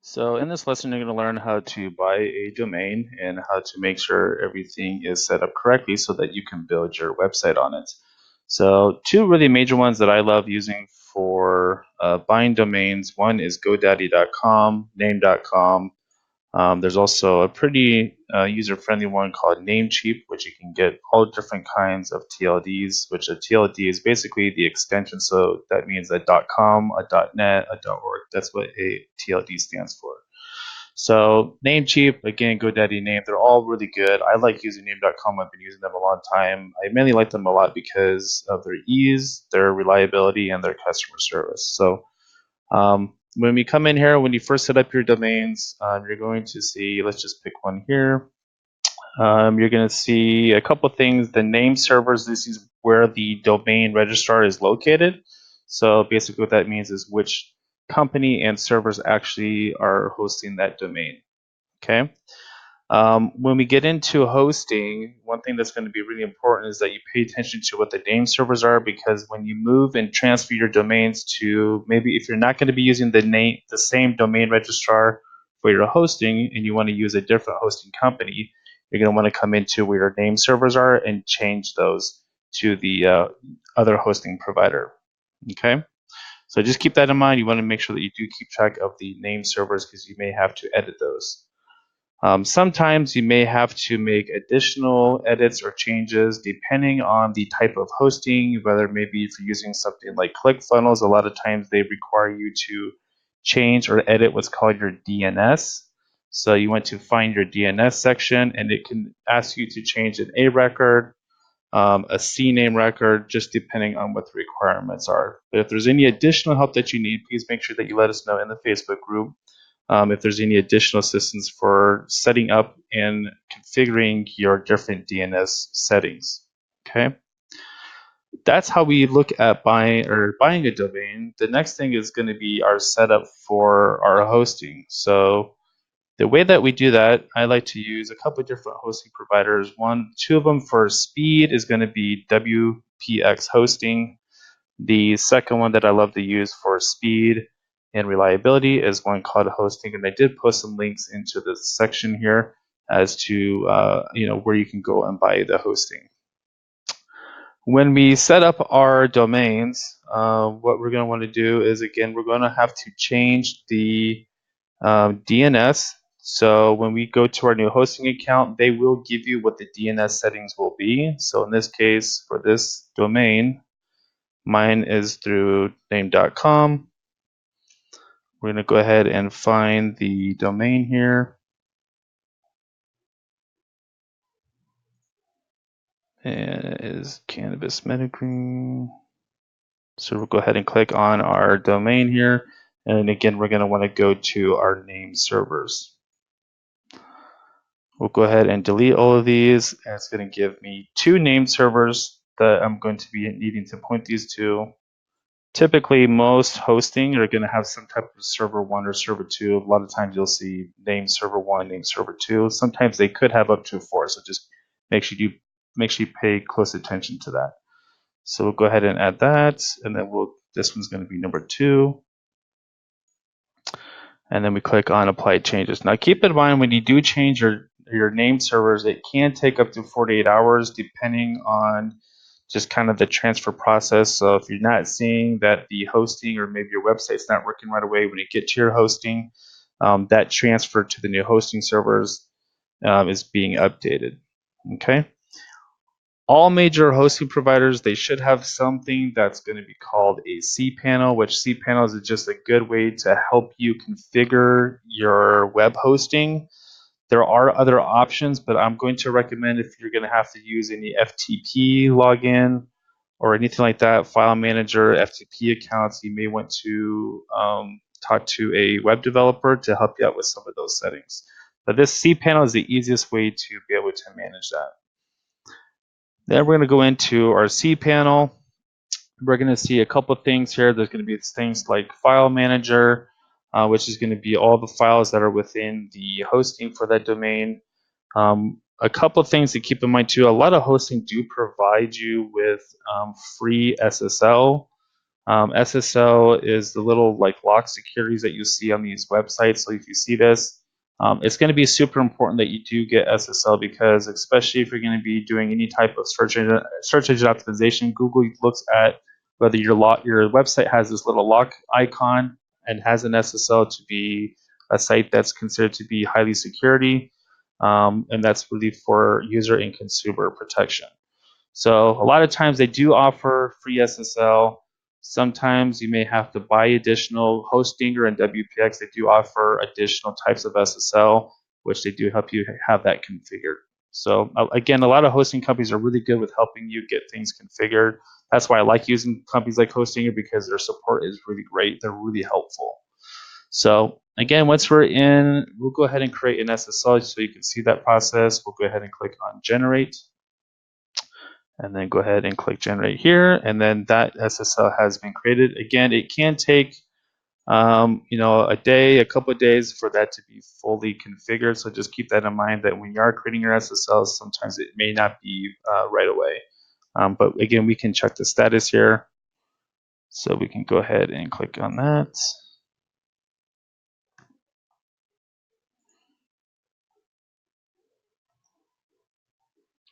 So in this lesson, you're going to learn how to buy a domain and how to make sure everything is set up correctly so that you can build your website on it. So two really major ones that I love using for buying domains. One is GoDaddy.com, Name.com. There's also a pretty user-friendly one called Namecheap, which you can get all different kinds of TLDs, which a TLD is basically the extension. So that means a .com, a .net, a .org. That's what a TLD stands for. So Namecheap, again, GoDaddy, Name, they're all really good. I like using Name.com. I've been using them a long time. I mainly like them a lot because of their ease, their reliability, and their customer service. So when we come in here, when you first set up your domains, you're going to see, let's just pick one here. You're going to see a couple things. The name servers, this is where the domain registrar is located. So basically what that means is which company and servers actually are hosting that domain. Okay. When we get into hosting, one thing that's going to be really important is that you pay attention to what the name servers are, because when you move and transfer your domains to, maybe if you're not going to be using the same domain registrar for your hosting and you want to use a different hosting company, you're going to want to come into where your name servers are and change those to the other hosting provider. Okay. So just keep that in mind. You want to make sure that you do keep track of the name servers because you may have to edit those. Sometimes you may have to make additional edits or changes depending on the type of hosting, whether maybe if you're using something like ClickFunnels, a lot of times they require you to change or edit what's called your DNS. So you want to find your DNS section, and it can ask you to change an A record, a CNAME record, just depending on what the requirements are. But if there's any additional help that you need, please make sure that you let us know in the Facebook group. If there's any additional assistance for setting up and configuring your different DNS settings. Okay, that's how we look at buying a domain. The next thing is going to be our setup for our hosting. So the way that we do that, I like to use a couple of different hosting providers. Two of them for speed is going to be WPX Hosting. The second one that I love to use for speed and reliability is one called Hosting, and I did post some links into the section here as to where you can go and buy the hosting. When we set up our domains, what we're going to want to do is, again, we're going to have to change the DNS. So when we go to our new hosting account, they will give you what the DNS settings will be. So in this case, for this domain, mine is through name.com. We're going to go ahead and find the domain here. And it is Cannabis Metagreen. So we'll go ahead and click on our domain here. And again, we're going to want to go to our name servers. We'll go ahead and delete all of these. And it's going to give me two name servers that I'm going to be needing to point these to. Typically, most hosting are going to have some type of server 1 or server 2. A lot of times you'll see name server 1, name server 2. Sometimes they could have up to 4, so just make sure you pay close attention to that. So we'll go ahead and add that, and then this one's going to be number 2. And then we click on apply changes. Now keep in mind, when you do change your name servers, it can take up to 48 hours depending on just kind of the transfer process. So if you're not seeing that the hosting or maybe your website's not working right away when you get to your hosting, that transfer to the new hosting servers is being updated. Okay. All major hosting providers, they should have something that's going to be called a cPanel, which cPanel is just a good way to help you configure your web hosting. There are other options, but I'm going to recommend, if you're going to have to use any FTP login or anything like that, file manager, FTP accounts, you may want to talk to a web developer to help you out with some of those settings. But this cPanel is the easiest way to be able to manage that. Then we're going to go into our cPanel. We're going to see a couple of things here. There's going to be things like File Manager, which is going to be all the files that are within the hosting for that domain. A couple of things to keep in mind too. A lot of hosting do provide you with free SSL. SSL is the little like lock securities that you see on these websites. So if you see this, it's going to be super important that you do get SSL, because especially if you're going to be doing any type of search engine optimization, Google looks at whether your website has this little lock icon and has an SSL to be a site that's considered to be highly security, and that's really for user and consumer protection. So a lot of times they do offer free SSL. Sometimes you may have to buy additional Hostinger and WPX. They do offer additional types of SSL, which they do help you have that configured. So again, a lot of hosting companies are really good with helping you get things configured. That's why I like using companies like Hostinger, because their support is really great. They're really helpful. So again, once we're in, we'll go ahead and create an SSL so you can see that process. We'll go ahead and click on generate, and then go ahead and click generate here, and then that SSL has been created. Again, it can take a day, a couple of days for that to be fully configured. So just keep that in mind, that when you are creating your SSLs, sometimes it may not be right away. But again, we can check the status here. So we can go ahead and click on that.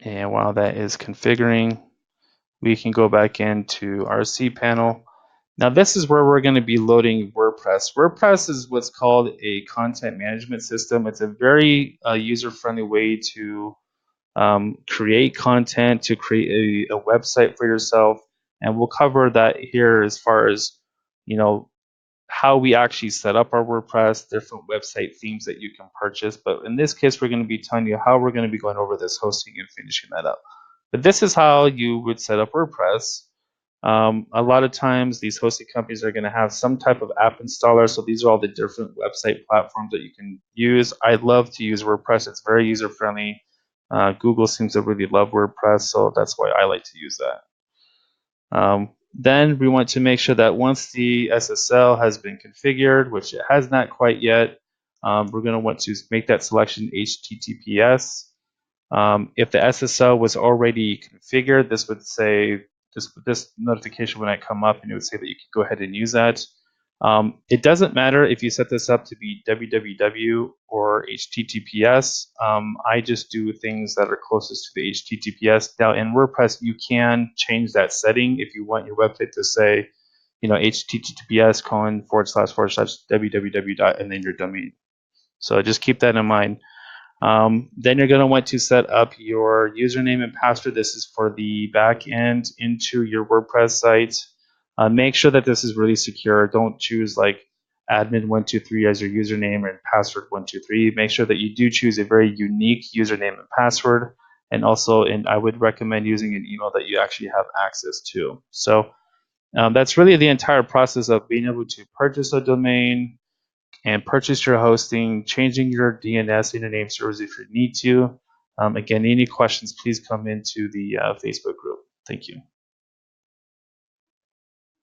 And while that is configuring, we can go back into our cPanel. Now this is where we're going to be loading WordPress. WordPress is what's called a content management system. It's a very user-friendly way to create content, to create a website for yourself. And we'll cover that here as far as, how we actually set up our WordPress, different website themes that you can purchase. But in this case, we're going to be telling you how we're going to be going over this hosting and finishing that up. But this is how you would set up WordPress. A lot of times these hosting companies are going to have some type of app installer. So these are all the different website platforms that you can use. I love to use WordPress. It's very user friendly. Google seems to really love WordPress, so that's why I like to use that. Then we want to make sure that once the SSL has been configured, which it has not quite yet, we're going to want to make that selection HTTPS. If the SSL was already configured, this would say, this notification would not come up, and it would say that you can go ahead and use that. It doesn't matter if you set this up to be www or HTTPS. I just do things that are closest to the HTTPS. Now in WordPress, you can change that setting if you want your website to say, HTTPS : / www. And then your domain. So just keep that in mind. Then you're going to want to set up your username and password. This is for the back end into your WordPress site. Make sure that this is really secure. Don't choose like admin123 as your username and password 123. Make sure that you do choose a very unique username and password. And also, I would recommend using an email that you actually have access to. So that's really the entire process of being able to purchase a domain and purchase your hosting, changing your DNS in the name servers if you need to. Again, any questions, please come into the Facebook group. Thank you.